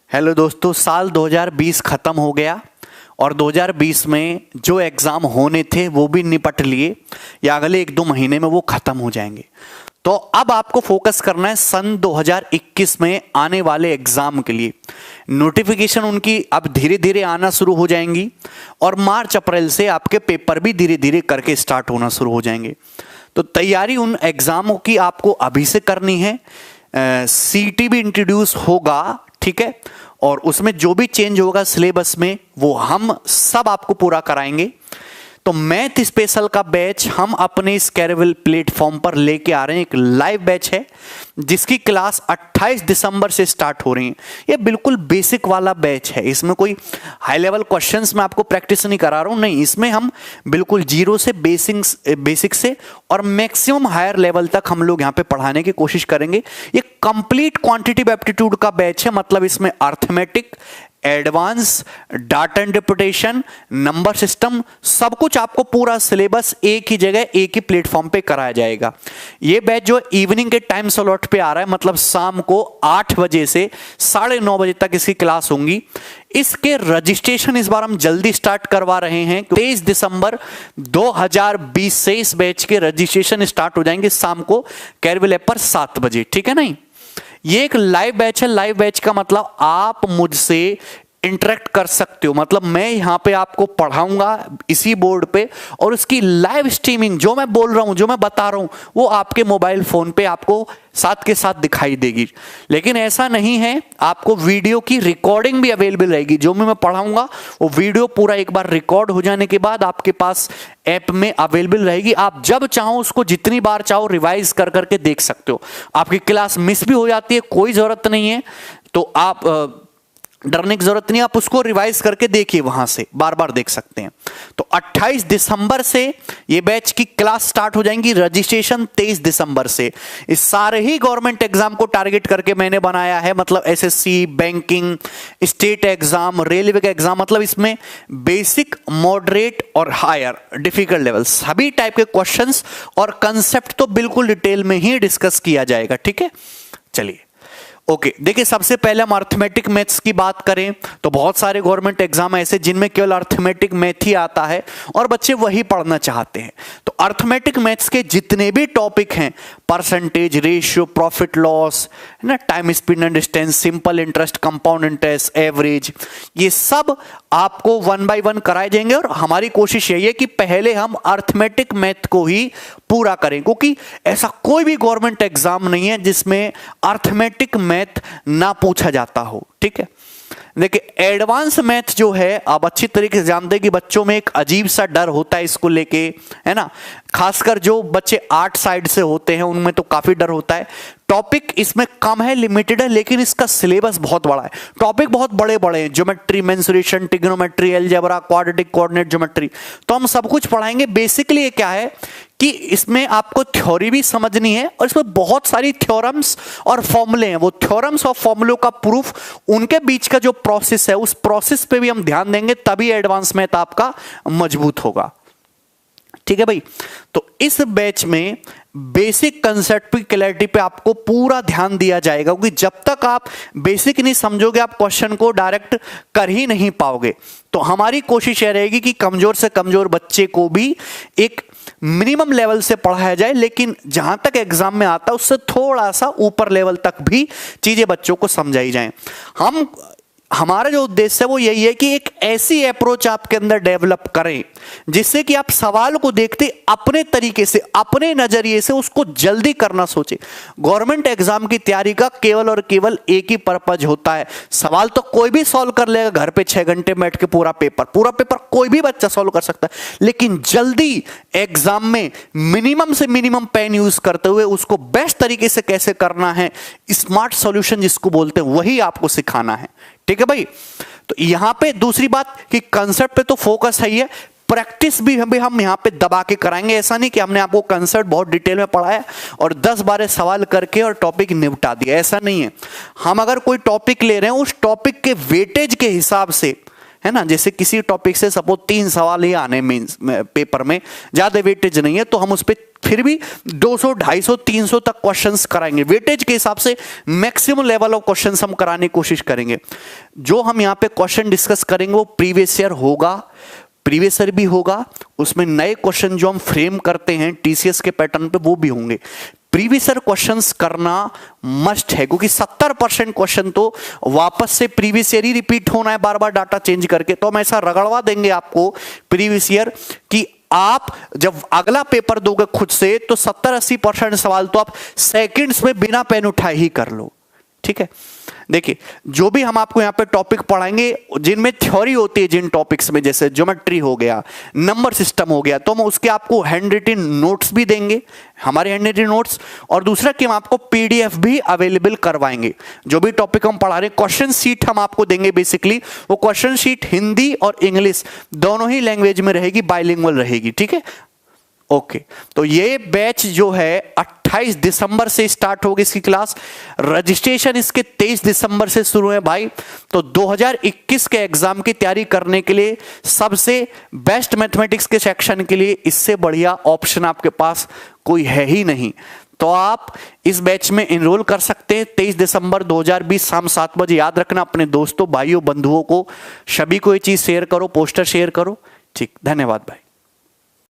Hello दोस्तों, साल 2020 ख़त्म हो गया और 2020 में जो एग्ज़ाम होने थे वो भी निपट लिए या अगले 1-2 महीने में वो ख़त्म हो जाएंगे। तो अब आपको फोकस करना है सन 2021 में आने वाले एग्ज़ाम के लिए। नोटिफिकेशन उनकी अब धीरे धीरे आना शुरू हो जाएंगी और मार्च अप्रैल से आपके पेपर भी धीरे धीरे करके स्टार्ट होना शुरू हो जाएंगे। तो तैयारी उन एग्ज़ामों की आपको अभी से करनी है। सीटी भी इंट्रोड्यूस होगा, ठीक है, और उसमें जो भी चेंज होगा सिलेबस में वो हम सब आपको पूरा कराएंगे। तो मैथ स्पेशल का बैच हम अपने इस कैरिवल प्लेटफॉर्म पर लेके आ रहे हैं। एक लाइव बैच है जिसकी क्लास 28 दिसंबर से स्टार्ट हो रही है। ये बिल्कुल बेसिक वाला बैच है, इसमें कोई हाई लेवल क्वेश्चंस मैं आपको प्रैक्टिस नहीं करा रहा हूं, नहीं, इसमें हम बिल्कुल जीरो से बेसिक से और मैक्सिमम हायर लेवल तक हम लोग यहाँ पे पढ़ाने की कोशिश करेंगे। ये कंप्लीट क्वांटिटेटिव एप्टीट्यूड का बैच है, मतलब इसमें arithmetic, advance, data interpretation, number system, सब कुछ आपको पूरा सिलेबस एक ही जगह एक ही प्लेटफॉर्म पे कराया जाएगा। ये बैच जो इवनिंग के टाइम स्लॉट पे आ रहा है, मतलब शाम को 8 बजे से 9:30 बजे तक इसकी क्लास होंगी। इसके रजिस्ट्रेशन इस बार हम जल्दी स्टार्ट करवा रहे हैं। 23 दिसंबर 2020 से इस बैच के रजिस्ट्रेशन स्टार्ट हो जाएंगे शाम को कैरिवल ऐप पर 7 बजे, ठीक है नहीं। ये एक लाइव बैच है। लाइव बैच का मतलब आप मुझसे इंटरेक्ट कर सकते हो, मतलब मैं यहां पे आपको पढ़ाऊंगा इसी बोर्ड पे और उसकी लाइव स्ट्रीमिंग, जो मैं बोल रहा हूं, जो मैं बता रहा हूं, वो आपके मोबाइल फोन पे आपको साथ के साथ दिखाई देगी। लेकिन ऐसा नहीं है, आपको वीडियो की रिकॉर्डिंग भी अवेलेबल रहेगी। जो मैं पढ़ाऊंगा वो वीडियो पूरा एक बार रिकॉर्ड हो जाने के बाद आपके पास ऐप में अवेलेबल रहेगी। आप जब चाहो उसको जितनी बार चाहो रिवाइज कर करके देख सकते हो। आपकी क्लास मिस भी हो जाती है, कोई जरूरत नहीं है, तो आप डरने की जरूरत नहीं, आप उसको रिवाइज करके देखिए, वहां से बार बार देख सकते हैं। तो 28 दिसंबर से ये बैच की क्लास स्टार्ट हो जाएंगी, रजिस्ट्रेशन 23 दिसंबर से। इस सारे ही गवर्नमेंट एग्जाम को टारगेट करके मैंने बनाया है, मतलब SSC, banking, state exam, railway का एग्जाम, मतलब इसमें बेसिक, मॉडरेट और हायर डिफिकल्ट लेवल सभी टाइप के क्वेश्चंस और कंसेप्ट तो बिल्कुल डिटेल में ही डिस्कस किया जाएगा, ठीक है। चलिए ओके, देखिए सबसे पहले हम अर्थमेटिक मैथ्स की बात करें तो बहुत सारे गवर्नमेंट एग्जाम ऐसे जिनमें केवल अर्थमेटिक मैथ ही आता है और बच्चे वही पढ़ना चाहते हैं। तो अर्थमेटिक मैथ्स के जितने भी टॉपिक हैं, परसेंटेज, रेशियो, प्रॉफिट लॉस, है ना, time speed and distance, simple interest, compound interest, average, ये सब आपको 1 बाय 1 कराए जाएंगे। और हमारी कोशिश यही है कि पहले हम अर्थमेटिक मैथ को ही पूरा करें, क्योंकि ऐसा कोई भी गवर्नमेंट एग्जाम नहीं है जिसमें अर्थमेटिक मैथ ना पूछा जाता हो, ठीक है। देखिए एडवांस मैथ जो है, आप अच्छी तरीके से जानते हैं कि बच्चों में एक अजीब सा डर होता है इसको लेके, है ना, खासकर जो बच्चे आर्ट साइड से होते हैं उनमें तो काफी डर होता है। टॉपिक इसमें कम है, लिमिटेड है, लेकिन इसका सिलेबस बहुत बड़ा है। टॉपिक बहुत बड़े बड़े हैं, geometry, mensuration, trigonometry, algebra, quadratic coordinate geometry, तो हम सब कुछ पढ़ाएंगे। बेसिकली ये क्या है कि इसमें आपको थ्योरी भी समझनी है और इसमें बहुत सारी थ्योरम्स और फॉर्मूले हैं। वो थ्योरम्स और फॉर्मूलों का प्रूफ, उनके बीच का जो प्रोसेस है, उस प्रोसेस पे भी हम ध्यान देंगे, तभी एडवांस मैथ आपका मजबूत होगा, ठीक है भाई। तो इस बैच में बेसिक कंसेप्ट की क्लैरिटी पे आपको पूरा ध्यान दिया जाएगा, क्योंकि जब तक आप बेसिक नहीं समझोगे आप क्वेश्चन को डायरेक्ट कर ही नहीं पाओगे। तो हमारी कोशिश यह रहेगी कि कमजोर से कमजोर बच्चे को भी एक मिनिमम लेवल से पढ़ाया जाए, लेकिन जहां तक एग्जाम में आता है उससे थोड़ा सा ऊपर लेवल तक भी चीजें बच्चों को समझाई जाएं। हमारा जो उद्देश्य है वो यही है कि एक ऐसी अप्रोच आपके अंदर डेवलप करें जिससे कि आप सवाल को देखते अपने तरीके से, अपने नजरिए से उसको जल्दी करना सोचे। गवर्नमेंट एग्जाम की तैयारी का केवल और केवल एक ही पर्पज होता है, सवाल तो कोई भी सॉल्व कर लेगा घर पे 6 घंटे बैठ के, पूरा पेपर कोई भी बच्चा सॉल्व कर सकता है, लेकिन जल्दी एग्जाम में मिनिमम से मिनिमम पेन यूज करते हुए उसको बेस्ट तरीके से कैसे करना है, स्मार्ट सॉल्यूशन जिसको बोलते हैं, वही आपको सिखाना है, ठीक है भाई। तो यहां पे दूसरी बात कि कंसेप्ट पे तो फोकस है ही है, प्रैक्टिस भी हम यहां पे दबा के कराएंगे। ऐसा नहीं कि हमने आपको कंसेप्ट बहुत डिटेल में पढ़ाया और 10-12 सवाल करके और टॉपिक निपटा दिया, ऐसा नहीं है। हम अगर कोई टॉपिक ले रहे हैं उस टॉपिक के वेटेज के हिसाब से है ना। जैसे किसी टॉपिक से सपोज 3 सवाल ही आने मेंस पेपर में, ज्यादा वेटेज नहीं है, तो हम उस पर फिर भी 200, 250, 300 तक क्वेश्चंस कराएंगे। वेटेज के हिसाब से मैक्सिमम लेवल ऑफ क्वेश्चंस हम कराने की कोशिश करेंगे। जो हम यहाँ पे क्वेश्चन डिस्कस करेंगे वो प्रीवियस ईयर होगा, प्रीवियस ईयर भी होगा, उसमें नए क्वेश्चन जो हम फ्रेम करते हैं टीसीएस के पैटर्न पे वो भी होंगे। प्रीवियस ईयर क्वेश्चंस करना मस्ट है, क्योंकि 70% क्वेश्चन तो वापस से प्रीवियस ईयर ही रिपीट होना है बार बार डाटा चेंज करके। तो हम ऐसा रगड़वा देंगे आपको प्रीवियस ईयर कि आप जब अगला पेपर दोगे खुद से तो 70-80% सवाल तो आप सेकंड्स में बिना पेन उठाए ही कर लो। ठीक है, देखिए जो भी हम आपको यहाँ पे टॉपिक पढ़ाएंगे जिनमें थ्योरी होती है, जिन टॉपिक्स में जैसे ज्योमेट्री हो गया, नंबर सिस्टम हो गया, तो हम उसके आपको हैंड रिटन नोट्स भी देंगे, हमारे हैंड रिटन नोट्स। और दूसरा कि हम आपको पीडीएफ भी अवेलेबल करवाएंगे। जो भी टॉपिक हम पढ़ा रहे हैं, क्वेश्चन शीट हम आपको देंगे। बेसिकली वो क्वेश्चन शीट हिंदी और इंग्लिश दोनों ही लैंग्वेज में रहेगी, बाइलिंगुअल रहेगी। ठीक है, ओके। तो ये बैच जो है 28 दिसंबर से स्टार्ट होगी इसकी क्लास। रजिस्ट्रेशन इसके 23 दिसंबर से शुरू है भाई। तो 2021 के एग्जाम की तैयारी करने के लिए सबसे बेस्ट मैथमेटिक्स के सेक्शन के लिए इससे बढ़िया ऑप्शन आपके पास कोई है ही नहीं। तो आप इस बैच में एनरोल कर सकते हैं 23 दिसंबर 2020 शाम 7 बजे। याद रखना, अपने दोस्तों, भाइयों, बंधुओं को सभी को ये चीज शेयर करो, पोस्टर शेयर करो। ठीक, धन्यवाद भाई।